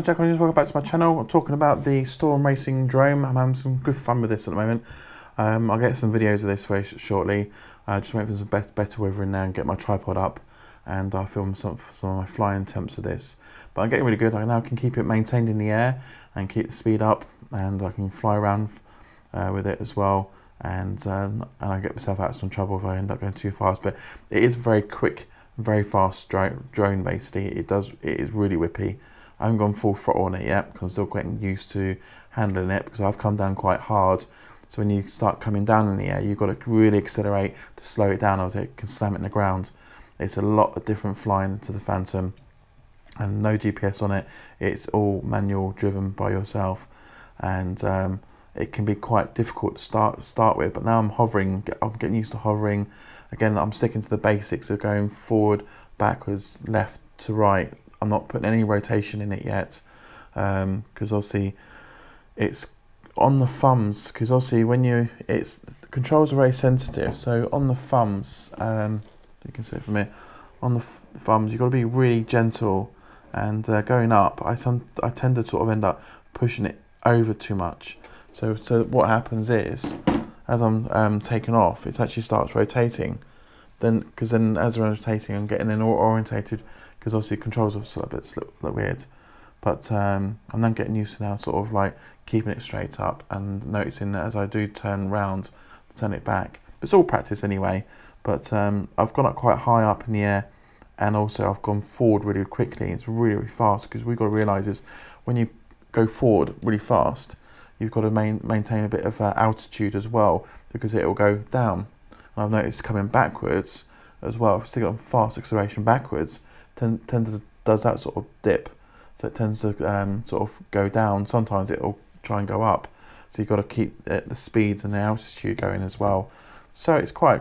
Hello Jack, welcome back to my channel. I'm talking about the Storm Racing drone. I'm having some good fun with this at the moment. I'll get some videos of this very shortly. Just wait for some better weather in there and get my tripod up, and I'll film some of my flying attempts with this. But I'm getting really good. I now can keep it maintained in the air and keep the speed up, and I can fly around with it as well. And I get myself out of some trouble if I end up going too fast. But it is very quick, very fast drone basically. It is really whippy. I haven't gone full throttle on it yet because I'm still getting used to handling it, because I've come down quite hard. So when you start coming down in the air, you've got to really accelerate to slow it down, or it can slam it in the ground. It's a lot of different flying to the Phantom, and no GPS on it. It's all manual driven by yourself, and it can be quite difficult to start with. But now I'm hovering. I'm getting used to hovering. Again, I'm sticking to the basics of going forward, backwards, left to right. I'm not putting any rotation in it yet, because obviously it's on the thumbs, because obviously when the controls are very sensitive. So on the thumbs, you can see it from here, on the thumbs, you've got to be really gentle, and going up, I tend to sort of end up pushing it over too much. So what happens is, as I'm taking off, it actually starts rotating. Because then as I'm rotating, I'm getting in orientated, because obviously controls are sort of a bit weird. But I'm then getting used to now sort of like keeping it straight up, and noticing that as I do turn round to turn it back. It's all practice anyway. But I've gone up quite high up in the air, and also I've gone forward really quickly. It's really, really fast, because we've got to realise is when you go forward really fast, you've got to maintain a bit of altitude as well, because it will go down. And I've noticed coming backwards as well, if you on fast acceleration backwards, does that sort of dip. So it tends to sort of go down. Sometimes it will try and go up. So you've got to keep the speeds and the altitude going as well. So it's quite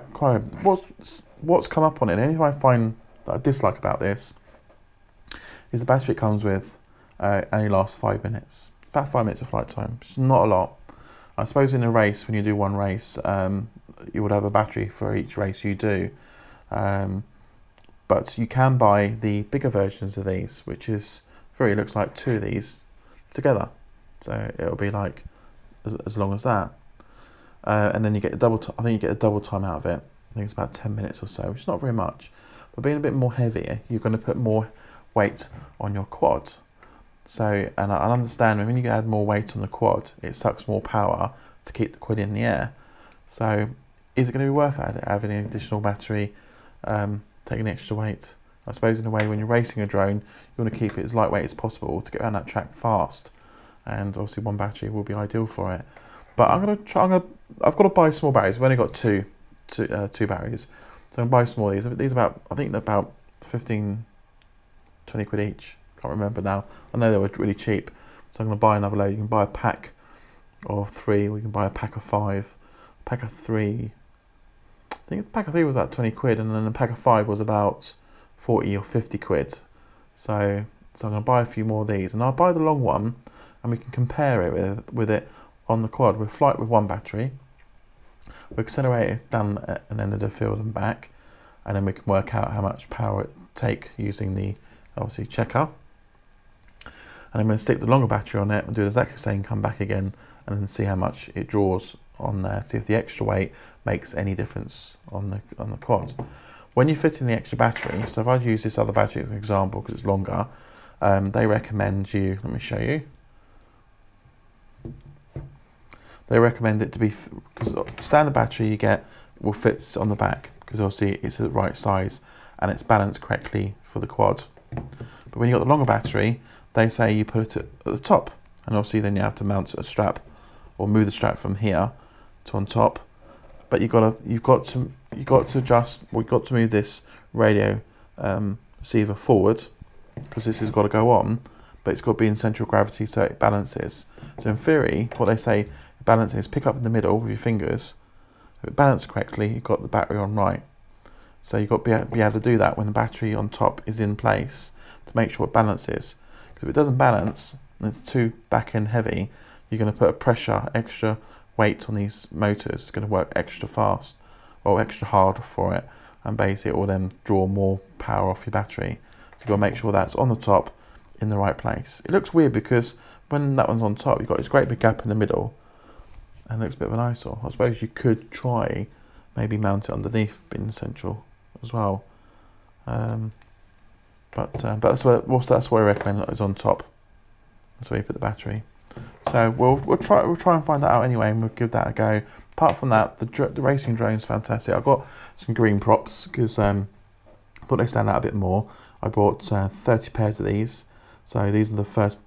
what's come up on it. Anything I find that I dislike about this is the battery it comes with only lasts 5 minutes. About 5 minutes of flight time, which is not a lot. I suppose in a race, when you do one race, you would have a battery for each race you do. But you can buy the bigger versions of these, which is it looks like 2 of these together. So it'll be like as long as that. And then you get I think you get a double time out of it. I think it's about 10 minutes or so, which is not very much. But being a bit more heavier, you're going to put more weight on your quad. So, and I understand when you add more weight on the quad, it sucks more power to keep the quad in the air. So is it going to be worth it, having an additional battery, taking extra weight? I suppose in a way, when you're racing a drone, you want to keep it as lightweight as possible to get around that track fast. And obviously one battery will be ideal for it. But I've got to buy small batteries. I've only got two batteries. So I'm going to buy small. These I think they're about 15, 20 quid each. Can't remember now. I know they were really cheap. So I'm going to buy another load. You can buy a pack of 3, or you can buy a pack of 5. Pack of 3, I think the pack of 3 was about 20 quid, and then the pack of 5 was about 40 or 50 quid. So I'm going to buy a few more of these, and I'll buy the long one, and we can compare it with it on the quad. We'll fly it with one battery, we'll accelerate it down an end of the field and back, and then we can work out how much power it take using the obviously checker. And I'm going to stick the longer battery on it and do the exact same, come back again, and then see how much it draws on there, see if the extra weight makes any difference on the quad. When you fit in the extra battery, so if I use this other battery as an example because it's longer, they recommend you, let me show you, they recommend it to be, because standard battery you get will fit on the back, because obviously it's the right size and it's balanced correctly for the quad. But when you've got the longer battery, they say you put it at the top, and obviously then you have to mount a strap or move the strap from here to on top. But you've got to adjust. We've got to move this radio receiver forward, because this has got to go on, but it's got to be in central gravity so it balances. So in theory, what they say balances, pick up in the middle with your fingers. If it balances correctly, you've got the battery on right. So you've got to be able to do that when the battery on top is in place to make sure it balances. Because if it doesn't balance and it's too back end heavy, you're going to put a pressure, extra weight on these motors. It's going to work extra fast or extra hard for it, and basically it will then draw more power off your battery. So you've got to make sure that's on the top, in the right place. It looks weird because when that one's on top, you've got this great big gap in the middle, and it looks a bit of an eyesore. I suppose you could try maybe mount it underneath bin central as well. But that's what I recommend is on top. That's where you put the battery. So we'll try and find that out anyway, and we'll give that a go. Apart from that, the racing drone's fantastic. I've got some green props because I thought they stand out a bit more. I bought 30 pairs of these, so these are the first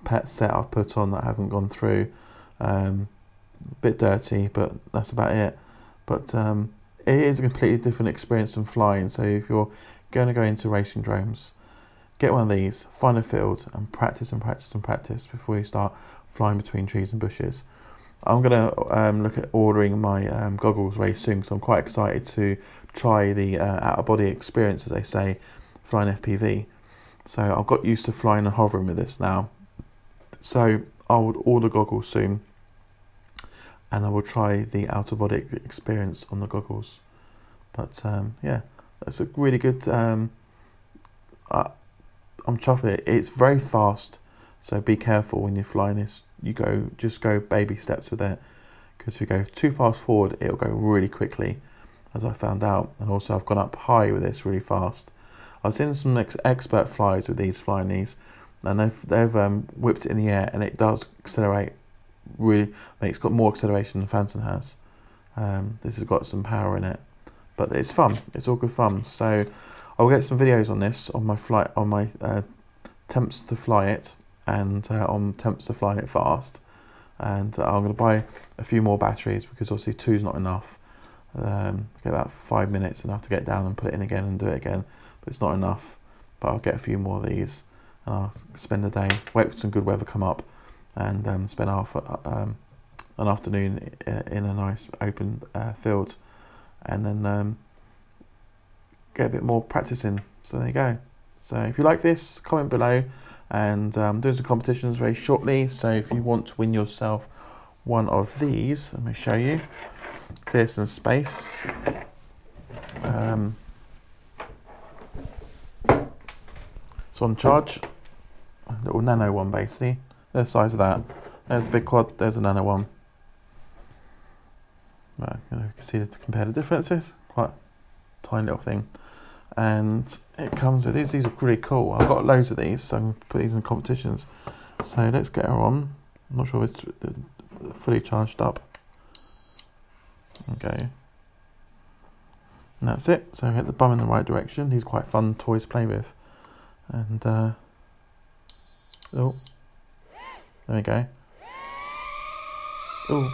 pet set I've put on that I haven't gone through. A bit dirty, but that's about it. But it is a completely different experience than flying. So if you're going to go into racing drones, get one of these, find a field, and practice and practice and practice before you start flying between trees and bushes. I'm going to look at ordering my goggles very soon, because I'm quite excited to try the out-of-body experience, as they say, flying FPV. So I've got used to flying and hovering with this now. So I would order goggles soon, and I will try the out-of-body experience on the goggles. But yeah, that's a really good... I'm chuffing it. It's very fast, so be careful when you're flying this. Just go baby steps with it, because if you go too fast forward, it'll go really quickly, as I found out. And also I've gone up high with this really fast. I've seen some expert flyers with these flying these, and they've whipped it in the air, and it does accelerate really. It's got more acceleration than Phantom has. This has got some power in it, but it's fun. It's all good fun. So I'll get some videos on this on my flight, on my attempts to fly it, and on attempts to flying it fast. And I'm going to buy a few more batteries, because obviously 2's not enough. Get about 5 minutes and I have to get down and put it in again and do it again, but it's not enough. But I'll get a few more of these, and I'll spend a day, wait for some good weather come up, and spend an afternoon in a nice open field, and then get a bit more practice in. So there you go. So if you like this, comment below, and I'm doing some competitions very shortly. So if you want to win yourself one of these, let me show you. Pearson Space. It's on charge. A little nano one, basically. The size of that. There's the big quad. There's a nano one. Right, you can see to compare the differences. Quite tiny little thing. And it comes with these. These are pretty cool. I've got loads of these, so I can put these in competitions. So let's get her on. I'm not sure if it's fully charged up. Okay. And that's it. So hit the bum in the right direction. These are quite fun toys to play with. And oh, there we go. Oh,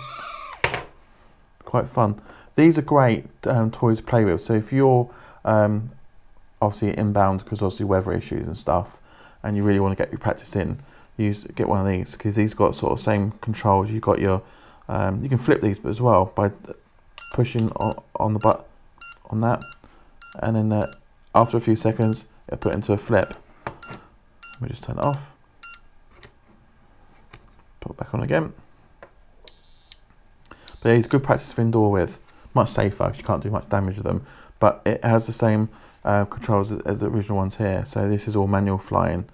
quite fun. These are great toys to play with. So if you're obviously inbound, because obviously weather issues and stuff, and you really want to get your practice in, get one of these, because these got sort of same controls. You've got your you can flip these as well by pushing on the button on that, and then after a few seconds it'll put into a flip. Let me just turn it off, put it back on again. But yeah, it's good practice for indoor with. Much safer, because you can't do much damage with them, but it has the same controls as the original ones here. So this is all manual flying.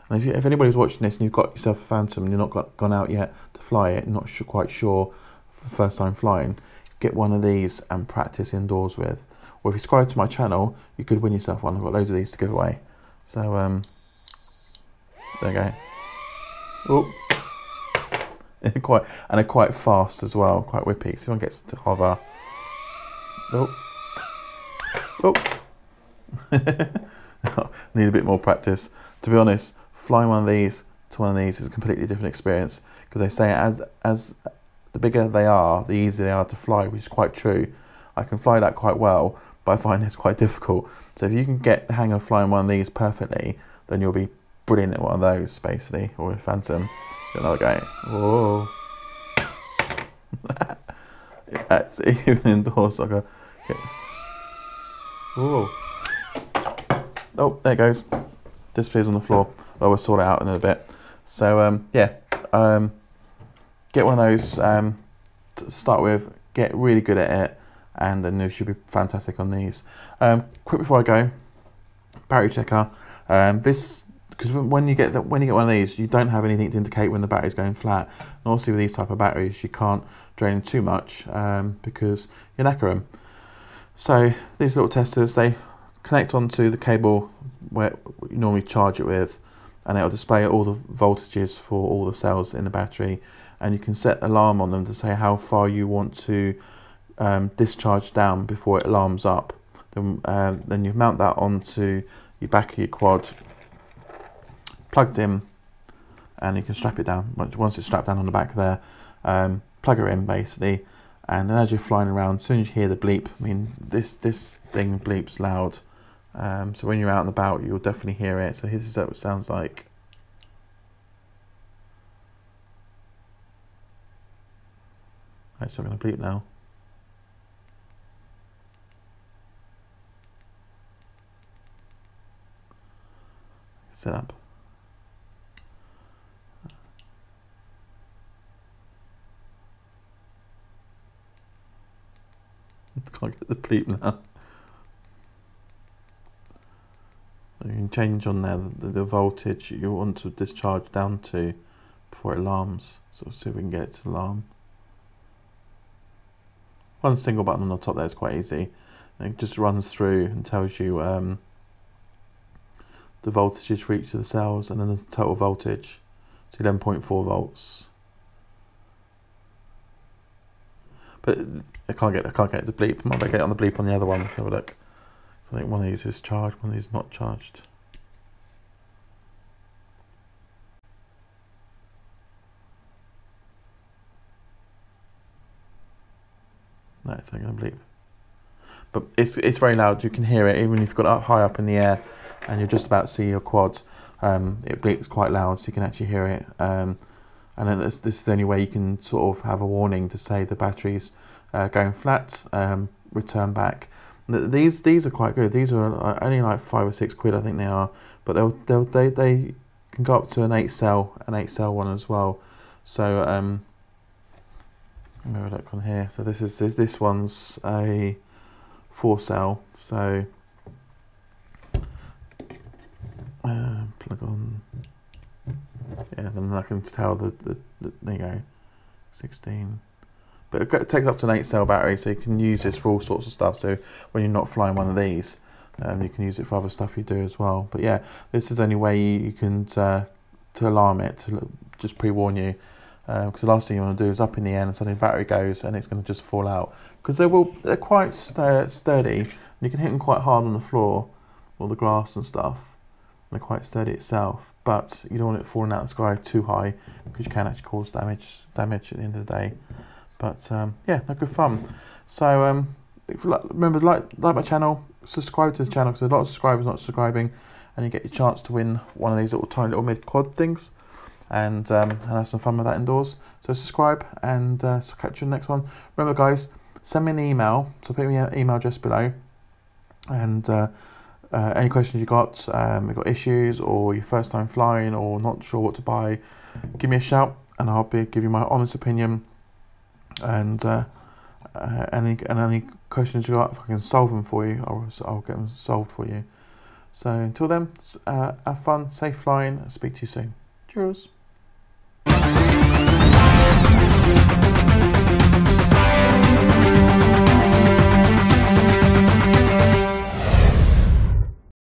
And if anybody's watching this and you've got yourself a Phantom and you're not gone out yet to fly it, not quite sure for the first time flying, get one of these and practice indoors with. Or if you subscribe to my channel, you could win yourself one. I've got loads of these to give away. So there you go. Oh. They're quite fast as well, quite whippy. So one gets to hover. Oh. Oh. Need a bit more practice. To be honest, flying one of these to one of these is a completely different experience, because they say as the bigger they are, the easier they are to fly, which is quite true. I can fly that quite well, but I find it's quite difficult. So if you can get the hang of flying one of these perfectly, then you'll be brilliant at one of those, basically, or a Phantom. Get another go. Whoa. That's even indoors. Like whoa. Oh, there it goes. Displays on the floor. Well, we'll sort it out in a bit. So yeah, get one of those to start with. Get really good at it, and then you should be fantastic on these. Quick before I go, battery checker. This because when you get one of these, you don't have anything to indicate when the battery's going flat. And also with these type of batteries, you can't drain too much because you knacker them. So these little testers, they connect onto the cable where you normally charge it with, and it'll display all the voltages for all the cells in the battery, and you can set alarm on them to say how far you want to discharge down before it alarms up. Then you mount that onto your back of your quad, plugged in, and you can strap it down. Once it's strapped down on the back there, plug it in basically, and then as you're flying around, as soon as you hear the bleep, I mean this thing bleeps loud, so when you're out and about you'll definitely hear it. So here's what it sounds like. It's not going to bleep now. Set up. Can't get the bleep now. You can change on there the voltage you want to discharge down to before it alarms. So we'll see if we can get it to alarm. One single button on the top there is quite easy. And it just runs through and tells you the voltages for each of the cells, and then the total voltage. So 11.4 volts. But I can't get it to bleep. I might get it on the bleep on the other one. Let's have a look. I think one of these is charged, one of these is not charged. No, it's not going to bleep. But it's very loud. You can hear it even if you've got it up high up in the air and you're just about to see your quad. It bleeps quite loud, so you can actually hear it. And then this is the only way you can sort of have a warning to say the battery's going flat. Return back. These are quite good. These are only like £5 or £6, I think they are. But they can go up to an 8 cell one as well. So let me have a look on here. So this one's a 4 cell. So plug on. Yeah, then I can tell the there you go, 16. But it takes up to an 8 cell battery, so you can use this for all sorts of stuff. So when you're not flying one of these, you can use it for other stuff you do as well. But yeah, this is the only way you can to alarm it, to just pre-warn you. Because the last thing you want to do is up in the air and suddenly the battery goes and it's going to just fall out. Because they're quite sturdy. You can hit them quite hard on the floor or the grass and stuff. They're quite sturdy itself, but you don't want it falling out of the sky too high because you can actually cause damage at the end of the day. But yeah, no, good fun. So remember, like my channel, subscribe to the channel because there's a lot of subscribers not subscribing, and you get your chance to win one of these tiny little mid quad things, and have some fun with that indoors. So subscribe, and so catch you in the next one. Remember guys, send me an email, so put me an email address below, and any questions you got, you've got issues, or your first time flying, or not sure what to buy, give me a shout, and I'll give you my honest opinion, and any questions you got, if I can solve them for you, I'll get them solved for you. So until then, have fun, safe flying, I'll speak to you soon. Cheers.